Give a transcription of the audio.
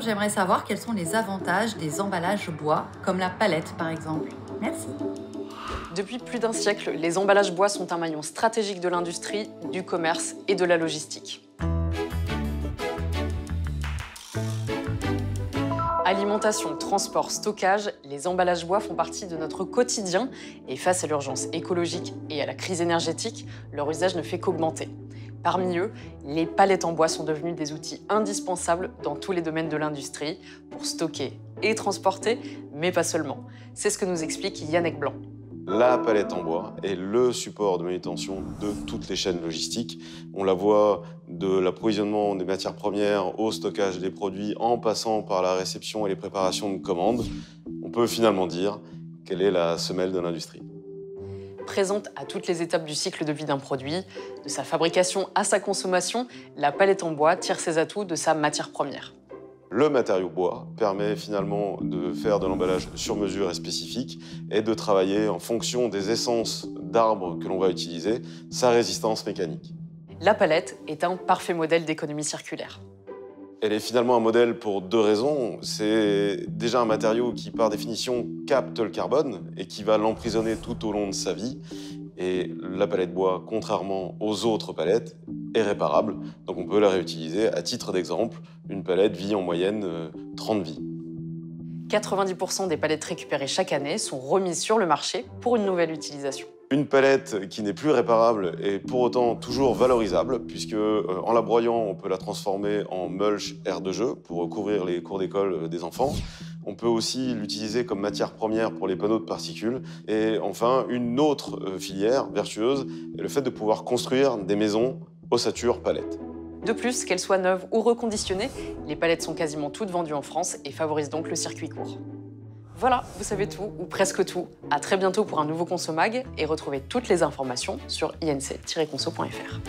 j'aimerais savoir quels sont les avantages des emballages bois, comme la palette par exemple. Merci. Depuis plus d'un siècle, les emballages bois sont un maillon stratégique de l'industrie, du commerce et de la logistique. Alimentation, transport, stockage, les emballages bois font partie de notre quotidien et face à l'urgence écologique et à la crise énergétique, leur usage ne fait qu'augmenter. Parmi eux, les palettes en bois sont devenues des outils indispensables dans tous les domaines de l'industrie pour stocker et transporter, mais pas seulement. C'est ce que nous explique Yannick Blanc. La palette en bois est le support de manutention de toutes les chaînes logistiques. On la voit de l'approvisionnement des matières premières au stockage des produits en passant par la réception et les préparations de commandes. On peut finalement dire qu'elle est la semelle de l'industrie. Présente à toutes les étapes du cycle de vie d'un produit, de sa fabrication à sa consommation, la palette en bois tire ses atouts de sa matière première. Le matériau bois permet finalement de faire de l'emballage sur mesure et spécifique et de travailler en fonction des essences d'arbres que l'on va utiliser, sa résistance mécanique. La palette est un parfait modèle d'économie circulaire. Elle est finalement un modèle pour deux raisons. C'est déjà un matériau qui, par définition, capte le carbone et qui va l'emprisonner tout au long de sa vie. Et la palette bois, contrairement aux autres palettes, est réparable. Donc on peut la réutiliser. À titre d'exemple, une palette vit en moyenne 30 vies. 90% des palettes récupérées chaque année sont remises sur le marché pour une nouvelle utilisation. Une palette qui n'est plus réparable est pour autant toujours valorisable, puisque en la broyant, on peut la transformer en mulch aire de jeu pour recouvrir les cours d'école des enfants. On peut aussi l'utiliser comme matière première pour les panneaux de particules. Et enfin, une autre filière vertueuse est le fait de pouvoir construire des maisons ossature palette. De plus, qu'elles soient neuves ou reconditionnées, les palettes sont quasiment toutes vendues en France et favorisent donc le circuit court. Voilà, vous savez tout, ou presque tout. À très bientôt pour un nouveau Consomag et retrouvez toutes les informations sur inc-conso.fr.